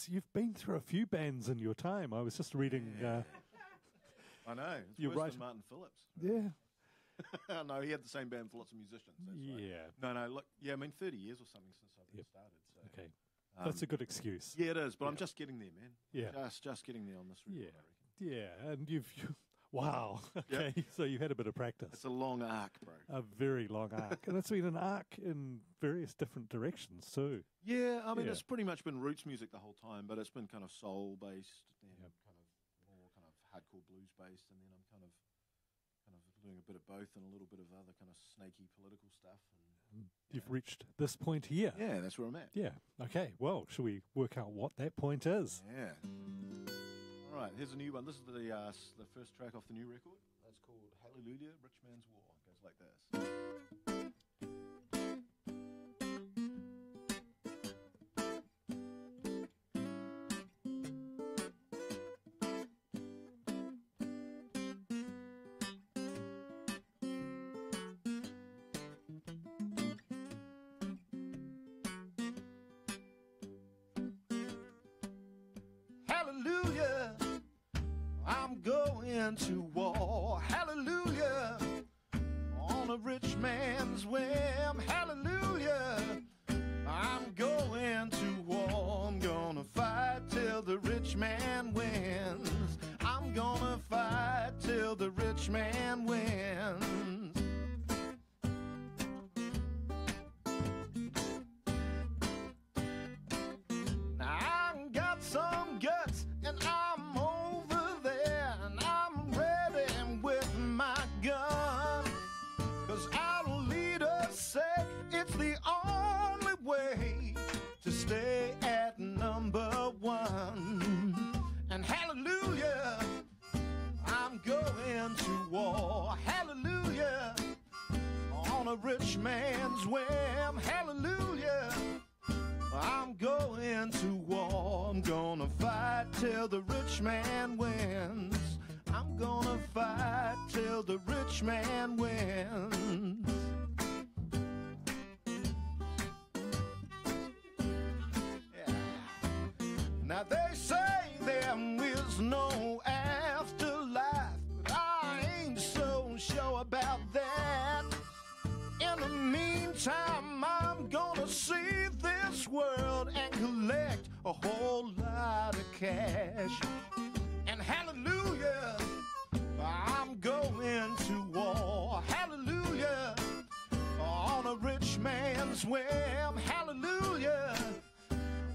you've been through a few bands in your time. I was just reading. I know. It's You're worse right. than Martin Phillips. Yeah. No, he had the same band for lots of musicians. That's Yeah. right. No, look, 30 years or something since I've been started. So. Okay. That's a good excuse. Yeah, it is, but I'm just getting there, man. Yeah. Just getting there on this record, I reckon. Yeah, and wow. Okay, so you had a bit of practice. It's a long arc, bro. A very long arc. And it's been an arc in various different directions, too. Yeah, I mean, it's pretty much been roots music the whole time, but it's been kind of soul-based, then kind of more kind of hardcore blues-based, and then I'm kind of doing a bit of both and a little bit of other kind of snaky political stuff. And You've reached this point here. yeah, that's where I'm at. Yeah. Okay, well, shall we work out what that point is? Yeah. All right, here's a new one. This is the first track off the new record. It's called Hallelujah, Rich Man's War. It goes like this. Hallelujah, I'm going to war. Hallelujah, on a rich man's whim. Hallelujah, I'm going to war. I'm gonna fight till the rich man wins. I'm gonna fight till the rich man wins. Now I got some guts and I'm over there and I'm ready with my gun. 'Cause our leaders say it's the only way to stay at number one. And hallelujah, I'm going to war. Hallelujah, on a rich man's whim. Hallelujah, I'm going to war. I'm gonna fight till the rich man wins. I'm gonna fight till the rich man wins. Yeah. Now they say there is no afterlife, but I ain't so sure about that. In the meantime, I'm gonna see this world and collect a whole lot of cash. And hallelujah, I'm going to war. Hallelujah, on a rich man's whim. Hallelujah,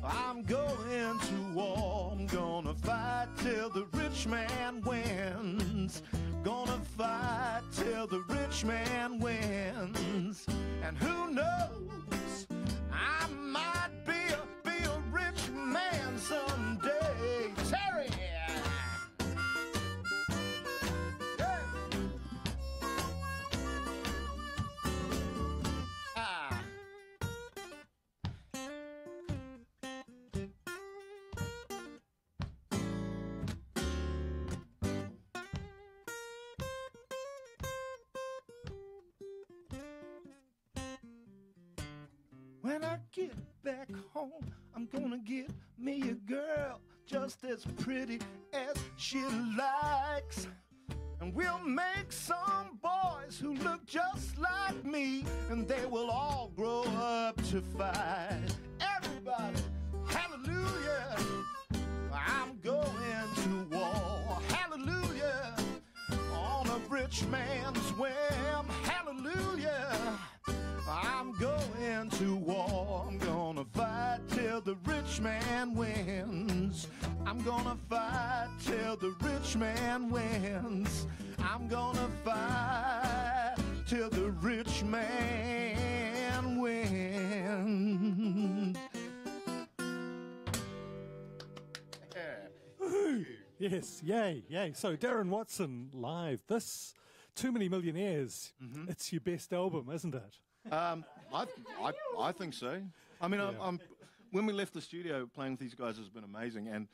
I'm going to war. I'm gonna fight till the rich man wins. Gonna fight till the rich man wins. And who knows, I might be a rich man someday. Terry! When I get back home, I'm gonna get me a girl just as pretty as she likes. And we'll make some boys who look just like me, and they will all grow up to fight. Everybody, hallelujah, I'm going to war. Hallelujah, on a rich man's whim. Hallelujah, I'm going to war. I'm gonna fight till the rich man wins. I'm gonna fight till the rich man wins. I'm gonna fight till the rich man wins. Yes, yay, yay. So Darren Watson live. This Too Many Millionaires. It's your best album, isn't it? I think so. I mean, I'm when we left the studio, playing with these guys has been amazing, and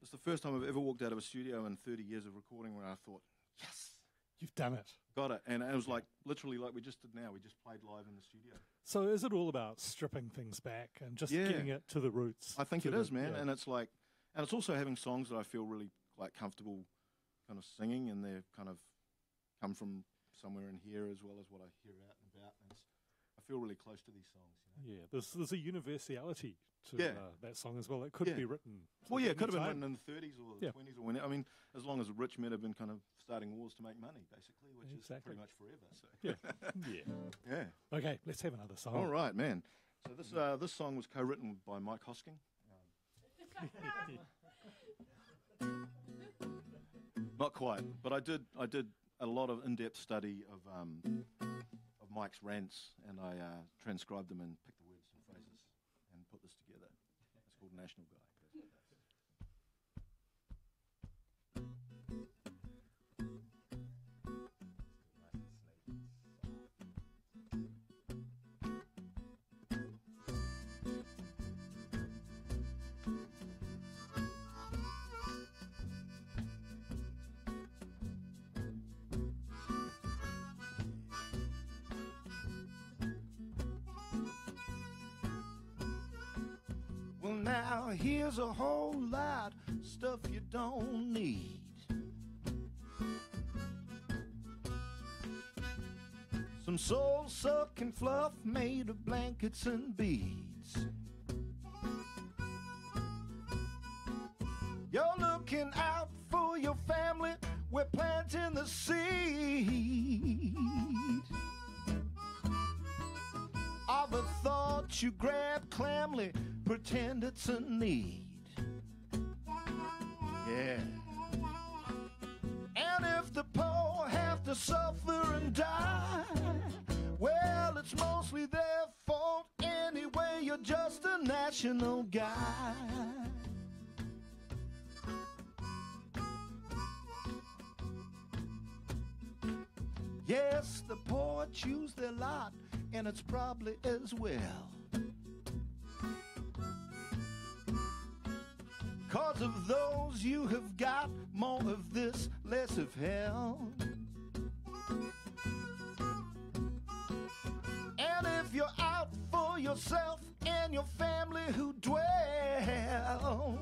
it's the first time I've ever walked out of a studio in 30 years of recording where I thought, yes, you've done it. Got it. And it was like, literally like we just did now. We just played live in the studio. So is it all about stripping things back and just getting it to the roots? I think it is, man. And it's like, and it's also having songs that I feel really like comfortable kind of singing, and they're kind of come from somewhere in here as well as what I hear out and about. And I feel really close to these songs. You know? Yeah, there's a universality to that song as well. It could be written. Well, yeah, it could have been written in the 30s or the 20s or whenever. I mean, as long as the rich men have been kind of starting wars to make money, basically, which is pretty much forever. So. Yeah. Okay, let's have another song. All right, man. So this song was co-written by Mike Hosking. Not quite, but I did a lot of in-depth study of Mike's rants, and I transcribed them and picked the words and phrases and put this together. It's called National Guy. Well, now here's a whole lot of stuff you don't need. Some soul-sucking fluff made of blankets and beads. You're looking out for your family, we're planting the seed of a thought you grab clamly, pretend it's a need. Yeah. And if the poor have to suffer and die, well, it's mostly their fault anyway. You're just a national guy. Yes, the poor choose their lot, and it's probably as well. 'Cause of those you have got more of this, less of hell. And if you're out for yourself and your family who dwell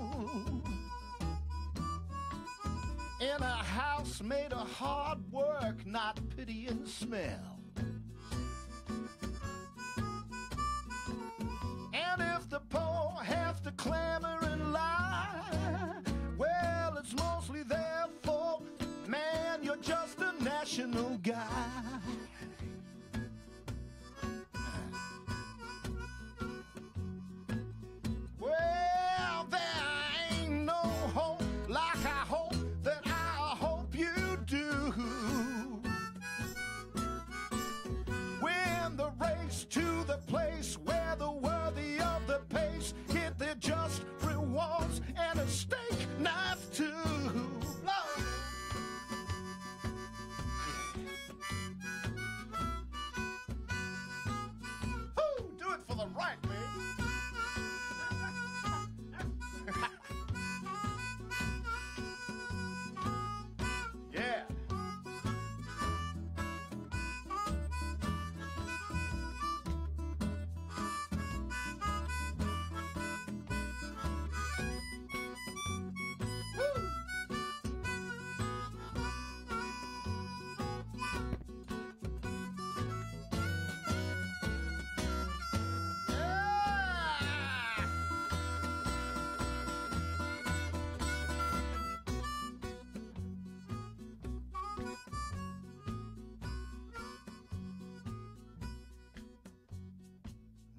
in a house made of hard work, not pity and smell. And if the poor have to clamor and lie, well, it's mostly their fault. Man, you're just a national guy. Well, there ain't no hope like I hope that I hope you do. Win the race to the place where the worthy of the pace get their just rewards and a steak knife too. Woo, do it for the right, man. Yeah.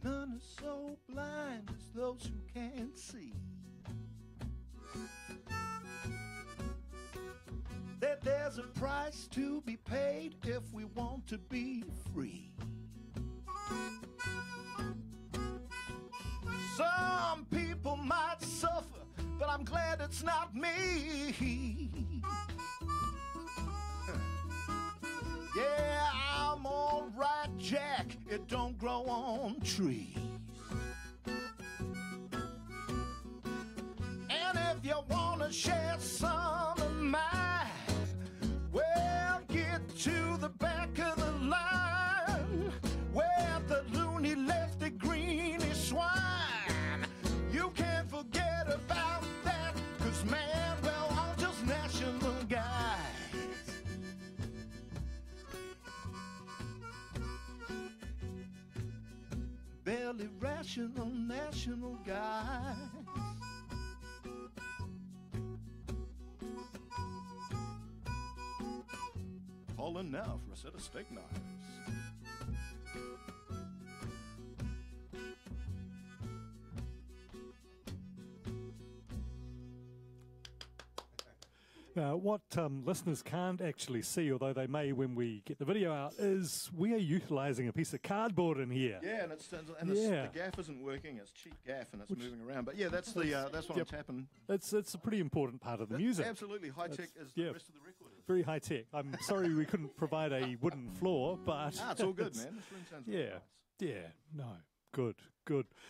None are so blind as those who can't see that there's a price to be paid if we want to be free. Some people might suffer, but I'm glad it's not me. Yeah, I'm all right, Jack. It don't grow on trees. And if you want to share some of mine, well, get national guys. Call in now for a set of steak knives. Now, what listeners can't actually see, although they may when we get the video out, is we are utilising a piece of cardboard in here. Yeah, and the gaff isn't working. It's cheap gaff and it's moving around. But yeah, that's what I'm tapping. It's a pretty important part of the music. Absolutely, high tech is the rest of the record. Very high tech. I'm sorry we couldn't provide a wooden floor, but it's all good, man. This room sounds really nice. Yeah, no, good.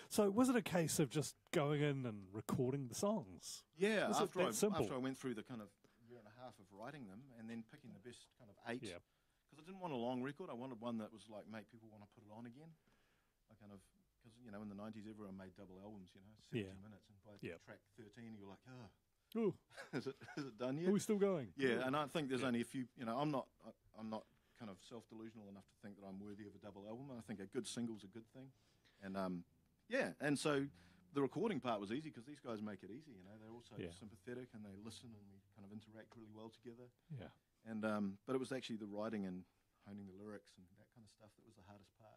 So was it a case of just going in and recording the songs? Yeah, after I went through the kind of year and a half of writing them and then picking the best kind of 8. Yeah. Because I didn't want a long record. I wanted one that was like, make people want to put it on again. I kind of, because, you know, in the 90s, everyone made double albums, you know, 70 minutes. And by track 13, you're like, ooh. is it done yet? Are we still going? Yeah, and I think there's only a few, you know, I'm not kind of self-delusional enough to think that I'm worthy of a double album. I think a good single's a good thing. And, and so the recording part was easy because these guys make it easy, you know. They're also sympathetic and they listen and we kind of interact really well together. Yeah. And but it was actually the writing and honing the lyrics and that kind of stuff that was the hardest part.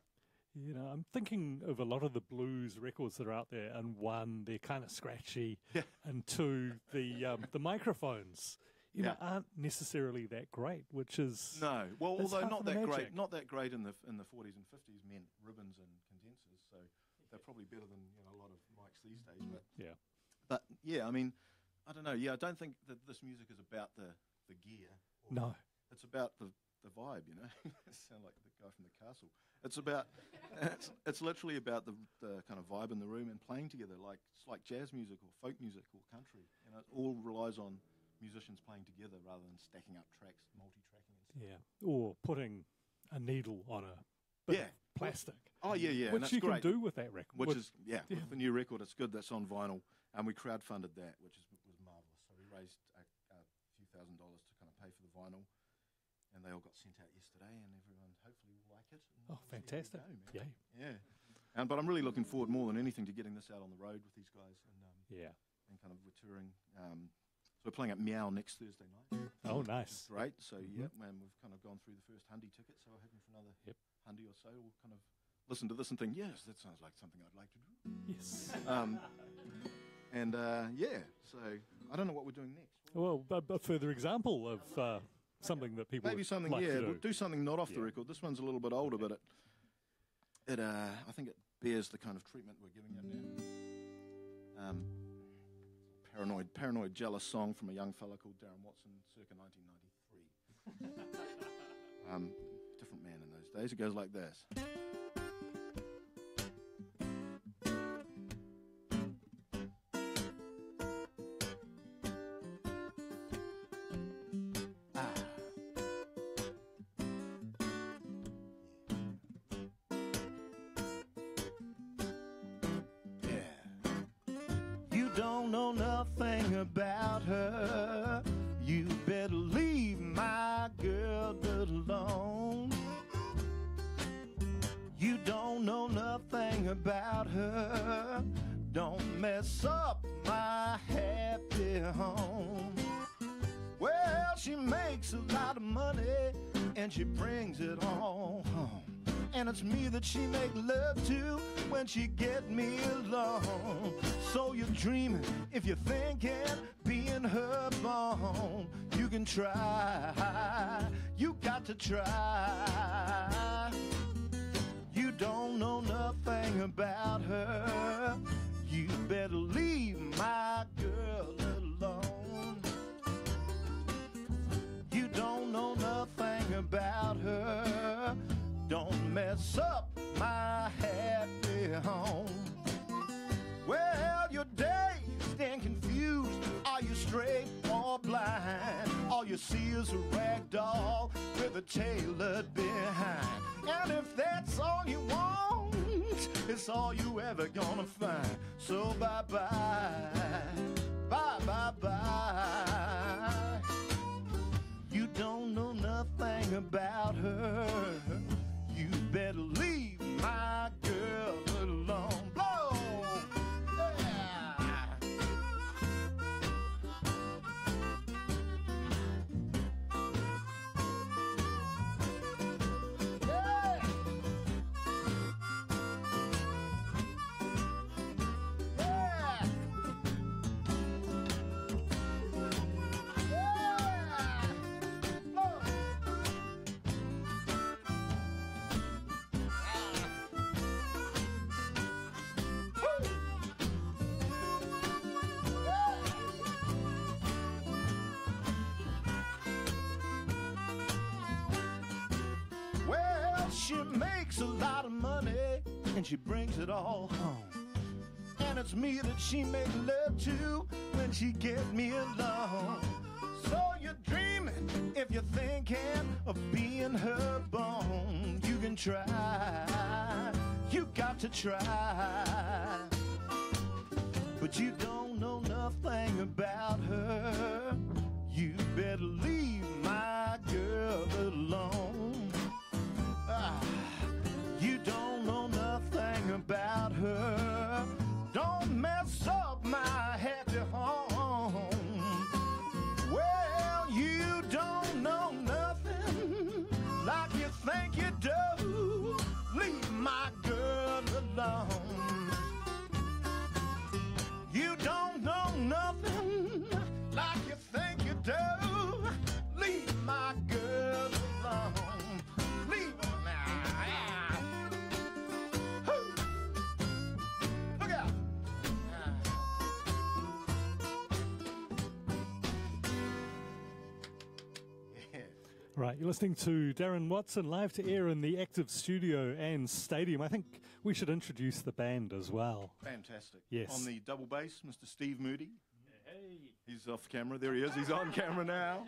You know, I'm thinking of a lot of the blues records that are out there, and one, they're kind of scratchy, and two, the microphones, you know, aren't necessarily that great, which is well, although not that great in the 40s and 50s meant ribbons and condensers, so they're probably better than a lot of mics these days. But I mean, I don't know. Yeah, I don't think that this music is about the gear. No, it's about the vibe. You know, sound like the guy from the castle. It's about it's literally about the kind of vibe in the room and playing together. It's like jazz music or folk music or country. You know, it all relies on musicians playing together rather than stacking up tracks, multi-tracking and stuff. Yeah, or putting a needle on a bit of plastic. Oh, yeah. Which you can do with that record. With the new record, it's good. That's on vinyl. And we crowdfunded that, which was marvellous. So we raised a few $1,000s to kind of pay for the vinyl. And they all got sent out yesterday, and everyone hopefully will like it. Oh, fantastic. Yeah. But I'm really looking forward more than anything to getting this out on the road with these guys. And kind of we're touring. So we're playing at Meow next Thursday night. Oh, nice. Great. So, and we've kind of gone through the first Hundy ticket, so we're hoping for another Hundy or so. We'll kind of listen to this and think, yes, that sounds like something I'd like to do. Yes. So I don't know what we're doing next. Well, a further example of something that people maybe something, like to do. We'll do something not off the record. This one's a little bit older, but it I think it bears the kind of treatment we're giving it now. Paranoid, jealous song from a young fella called Darren Watson, circa 1993. Different man in those days. It goes like this. Don't know nothing about her. You better leave my girl alone. You don't know nothing about her. Don't mess up my happy home. Well, she makes a lot of money and she brings it all home. And it's me that she make love to when she get me alone. So you're dreaming, if you're thinking, being her bone. You can try, you got to try. You don't know nothing about her. You better leave my girl alone. You don't know nothing about her. Don't mess up my happy home. Well, your dazed and confused. Are you straight or blind? All you see is a rag doll with a tailored behind. And if that's all you want, it's all you ever gonna find. So bye-bye, bye-bye-bye. You don't know nothing about her. You better leave my girl alone. Blow! she makes a lot of money and she brings it all home. And it's me that she make love to when she get me alone. So you're dreaming if you're thinking of being her bone. You can try, you got to try, but you don't know nothing about her. You better leave my girl alone. You don't know nothing about her. Don't mess up my happy home. Well, you don't know nothing like you think you do. Leave my girl alone. You don't know nothing like you think you do. Leave my girl alone. Leave her now. Woo. Look out. Right, you're listening to Darren Watson live to air in the Active Studio and Stadium. I think we should introduce the band as well. Fantastic. Yes. On the double bass, Mr. Steve Moody. Hey. He's off camera. There he is. He's on camera now.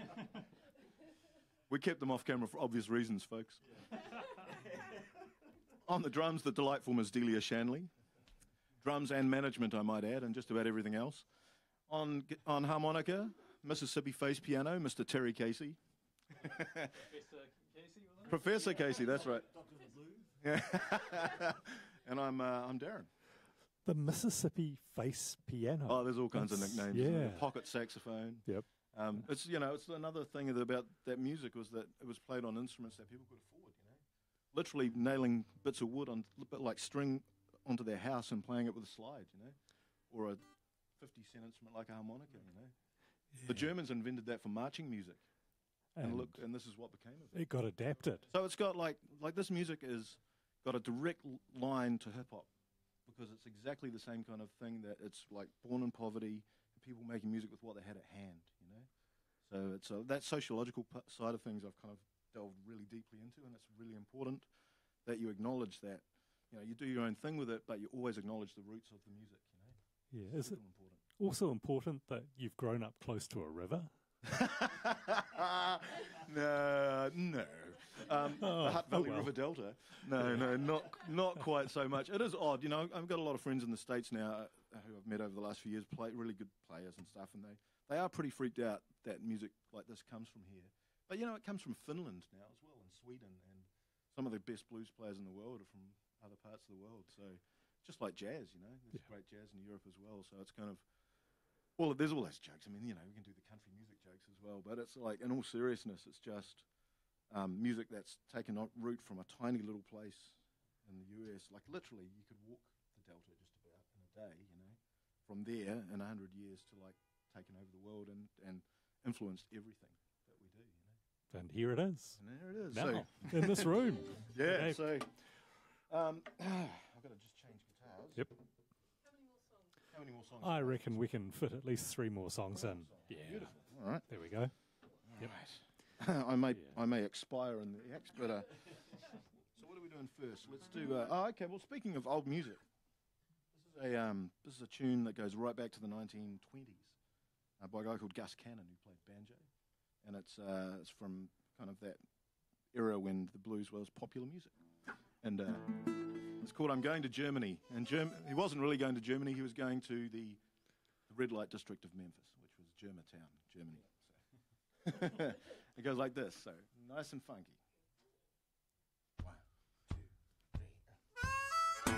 We kept them off camera for obvious reasons, folks. On the drums, the delightful Miss Delia Shanley. Drums and management, I might add, and just about everything else. On harmonica, Mississippi Face Piano, Mr. Terry Casey. Professor Casey, that's right. Yeah. And I'm Darren. The Mississippi Face Piano. Oh, there's all kinds of nicknames. Yeah. Pocket saxophone. Yep. It's it's another thing about that music was that it was played on instruments that people could afford. Literally nailing bits of wood on a bit like string onto their house and playing it with a slide, or a 50-cent instrument like a harmonica. Yeah. The Germans invented that for marching music. And look, and this is what became of it. It got adapted. So it's got like this music is got a direct line to hip hop because it's exactly the same kind of thing that it's like born in poverty, people making music with what they had at hand, So it's that sociological side of things I've kind of delved really deeply into, and it's really important that you acknowledge that, you do your own thing with it, but you always acknowledge the roots of the music, Yeah, is it also important that you've grown up close to a river? No. The Hutt Valley River Delta. No, not quite so much. It is odd, I've got a lot of friends in the States now who I've met over the last few years, really good players and stuff, and they are pretty freaked out that music like this comes from here. But, it comes from Finland now as well, and Sweden, and some of the best blues players in the world are from other parts of the world. So just like jazz, there's great jazz in Europe as well. So it's kind of, there's all those jokes. I mean, we can do the country music jokes as well. But it's like, in all seriousness, it's just music that's taken root from a tiny little place in the US. Like, literally, you could walk the Delta just about in a day, from there in 100 years to, like, taken over the world and influenced everything that we do, And here it is. And there it is. Now, in this room. Yeah, so I've got to just change guitars. Yep. How many more songs? I reckon we can fit at least 3 more songs in. Yeah. Beautiful. All right. There we go. Yep. Right. I may expire in the act, but so what are we doing first? Let's do. Okay. Well, speaking of old music, this is a tune that goes right back to the 1920s by a guy called Gus Cannon who played banjo, and it's from kind of that era when the blues was popular music, and it's called "I'm Going to Germany." And he wasn't really going to Germany; he was going to the red light district of Memphis, which was Germantown, Germany. So it goes like this, so nice and funky. 1, 2, 3.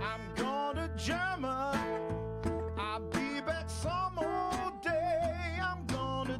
I'm going to Germany. I'll be back some more day. I'm going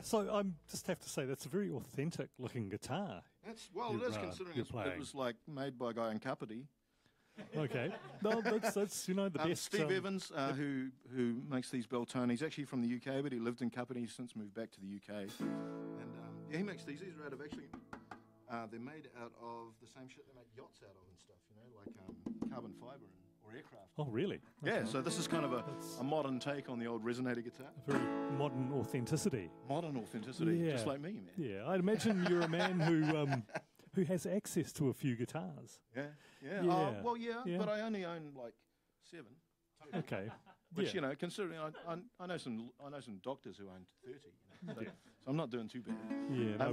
So I just have to say that's a very authentic looking guitar. It is considering it was like made by a guy in Kapiti. Okay, no, that's the best. Steve Evans, who makes these Beltone. He's actually from the UK, but he lived in Kapiti since moved back to the UK. And he makes these. These are out of they're made out of the same shit they make yachts out of and stuff. Like carbon fibre or aircraft. Oh, really? Okay. Yeah. So this is kind of a modern take on the old resonator guitar. A very modern authenticity. Modern authenticity, just like me, man. Yeah, I'd imagine you're a man who has access to a few guitars. Yeah. But I only own like 7. Okay. Which considering I know some doctors who own 30. So I'm not doing too bad. Yeah.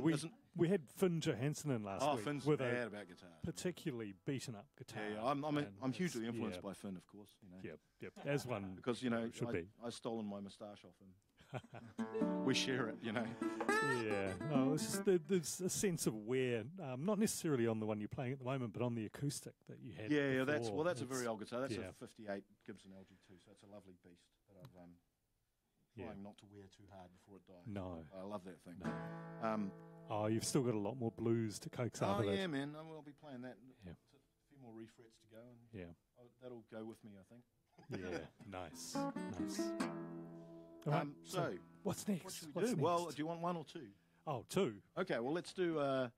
We had Finn Johansson in last week. Finn's with bad about guitar. Particularly beaten up guitar. Yeah. I'm hugely influenced by Finn, of course. Yep. As one because should be. I stolen my moustache off him. We share it, Yeah. No, it's just there's a sense of wear, not necessarily on the one you're playing at the moment, but on the acoustic that you had. Yeah. Before. That's a very old guitar. That's a '58 Gibson LG2, so it's a lovely beast. But I've trying not to wear too hard before it dies. No. I love that thing. No. You've still got a lot more blues to coax out of it. Oh, yeah, man. I'll be playing that. Yeah. A few more refrets to go. And that'll go with me, I think. Yeah. Nice. Right, so what's next? What should we do? Well, do you want 1 or 2? Oh, 2. Okay, well, let's do an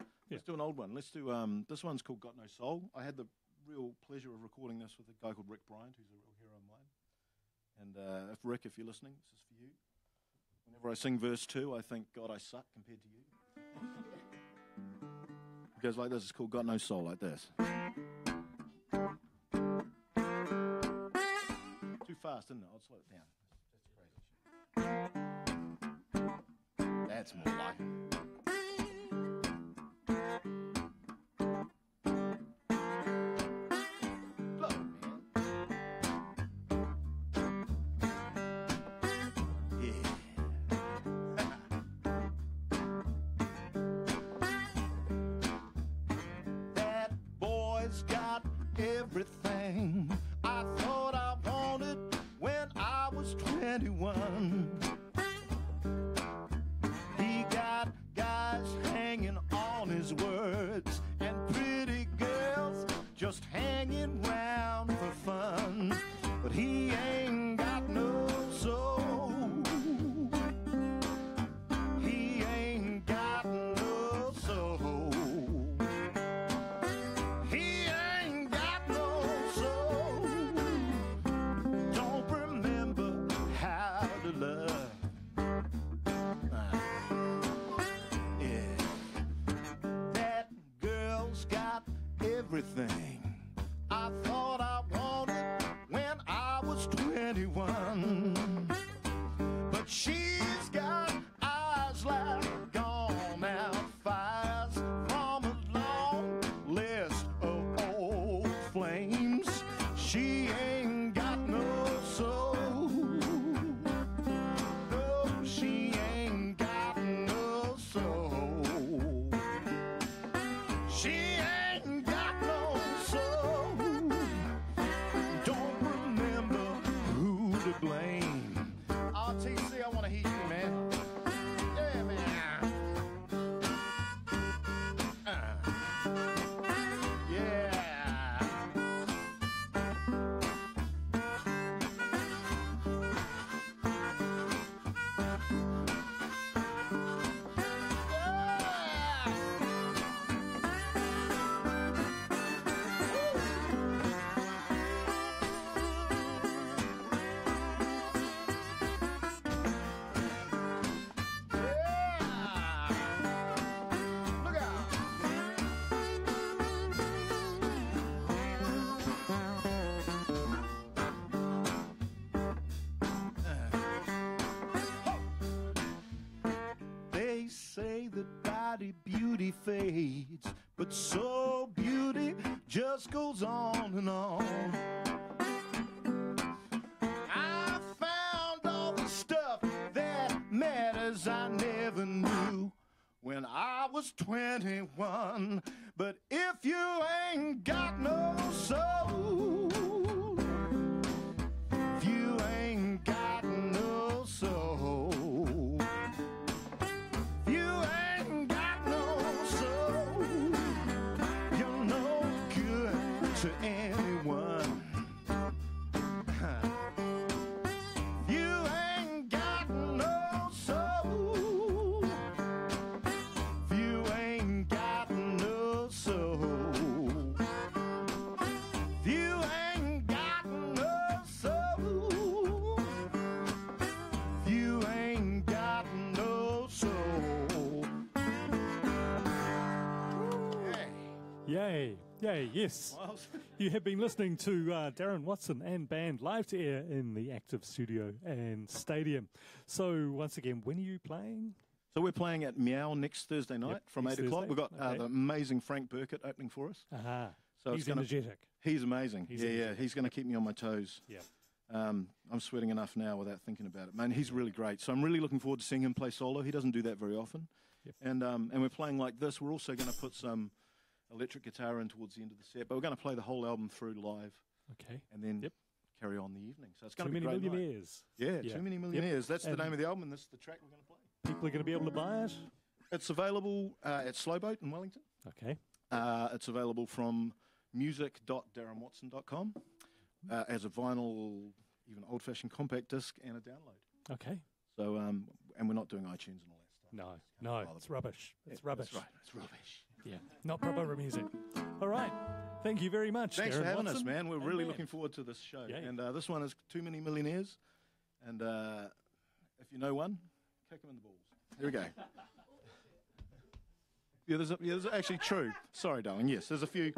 old one. Let's do, this one's called Got No Soul. I had the real pleasure of recording this with a guy called Rick Bryant, who's a real hero of mine. And Rick, if you're listening, this is for you. Whenever I sing verse 2, I think, God, I suck compared to you. It goes like this. It's called Got No Soul, like this. Too fast, isn't it? I'll slow it down. That's more like it. That boy's got everything I thought I wanted when I was 21. He got guys hanging on his words and pretty girls just hanging round for fun. But he ain't got no soul. He ain't got no soul. He ain't got no soul. Don't remember how to love. That girl's got everything I thought I wanted when I was 21. But she's got eyes like gone out fires from a long list of old flames. She ain't got no soul. No, she ain't got no soul. She ain't got no soul. Don't remember who to blame. RTC, I want to hear you, man. Yeah, man. Yeah. Look out. They say that body beauty fades, but soul beauty just goes on and on. I found all the stuff that matters I never knew when I was 21. But if you ain't got no soul, if you ain't got no soul, Yay, yay, yes. You have been listening to Darren Watson and band live to air in the Active Studio and Stadium. So, once again, when are you playing? So we're playing at Meow next Thursday night from 8 o'clock. We've got the amazing Frank Burkett opening for us. So he's energetic. He's amazing. He's going to keep me on my toes. Yeah. I'm sweating enough now without thinking about it. Man, he's really great. So I'm really looking forward to seeing him play solo. He doesn't do that very often. Yep. And we're playing like this. We're also going to put some electric guitar in towards the end of the set, but we're going to play the whole album through live. Okay. And then carry on the evening. So it's going to be Too Many great Millionaires. Yeah, Too Many Millionaires. That's the name of the album, and this is the track we're going to play. People are going to be able to buy it? It's available at Slowboat in Wellington. Okay. It's available from music.darrenwatson.com as a vinyl, even old-fashioned compact disc, and a download. Okay. So, and we're not doing iTunes and all that stuff. No, it's rubbish. It's rubbish. That's right, it's rubbish. Yeah, not proper music. All right. Thank you very much, Thanks Darren for having Watson. us, man. We're really looking forward to this show. Yeah. And this one is Too Many Millionaires. And if you know one, kick him in the balls. Here we go. There's actually true. Sorry, darling. Yes, there's a few.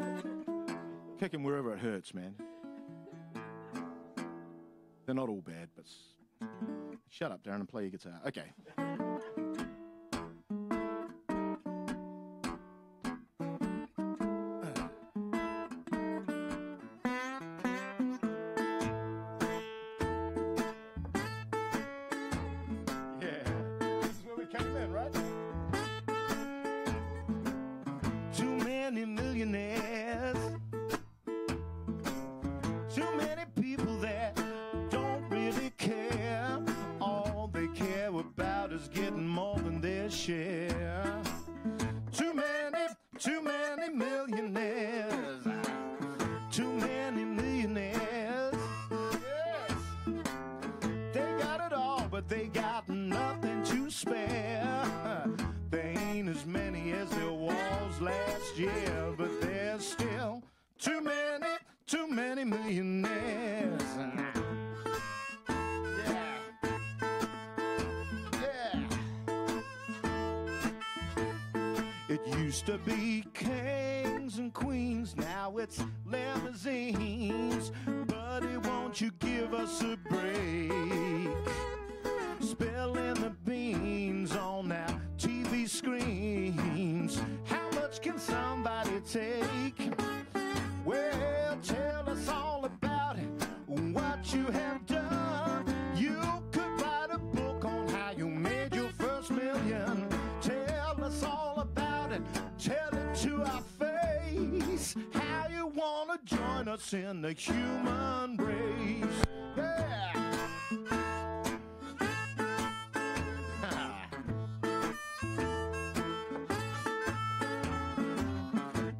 Kick him wherever it hurts, man. They're not all bad, but shut up, Darren, and play your guitar. Okay. Used to be kings and queens, now it's limousines. Buddy, won't you give us a break? Spilling the beans on our TV screens. How much can somebody take? Well, tell us all about it, what you have done. You could write a book on how you made your first million. Tell us all about it. Tell it to our face, how you want to join us in the human race. Yeah.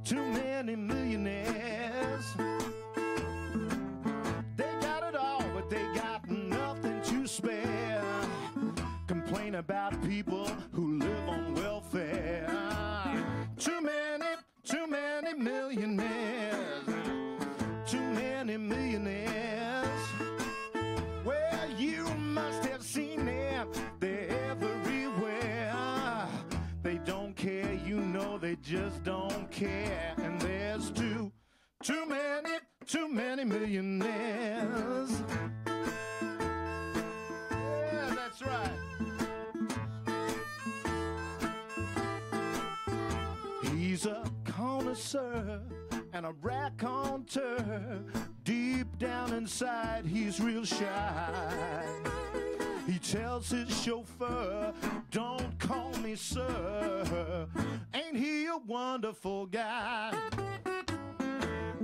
Too many millionaires. They got it all, but they got nothing to spare. Complain about people who live on welfare. Too many millionaires. Too many millionaires. Well, you must have seen them. They're everywhere. They don't care, you know they just don't care. And there's too many millionaires. Yeah, that's right. He's a connoisseur and a raconteur. Deep down inside, he's real shy. He tells his chauffeur, don't call me sir. Ain't he a wonderful guy?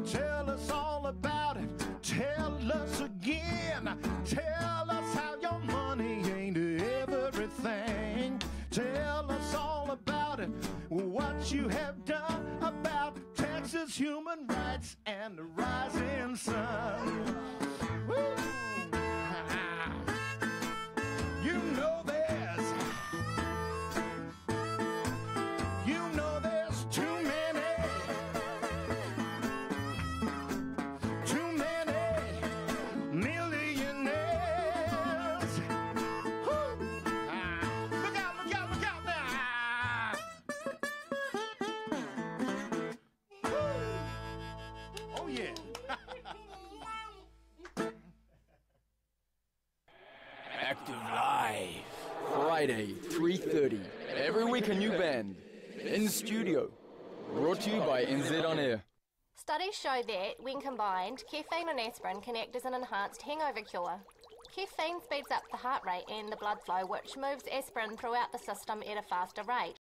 Tell us all about it. Tell us again. Tell us how your money ain't everything. Tell us all about it. What you have done about Texas human rights and the rising sun. Woo! You know there's too many millionaires. Woo! Look out now! Woo! Friday, 3:30. Every week a new band. In studio. Brought to you by NZ On Air. Studies show that, when combined, caffeine and aspirin can act as an enhanced hangover cure. Caffeine speeds up the heart rate and the blood flow, which moves aspirin throughout the system at a faster rate.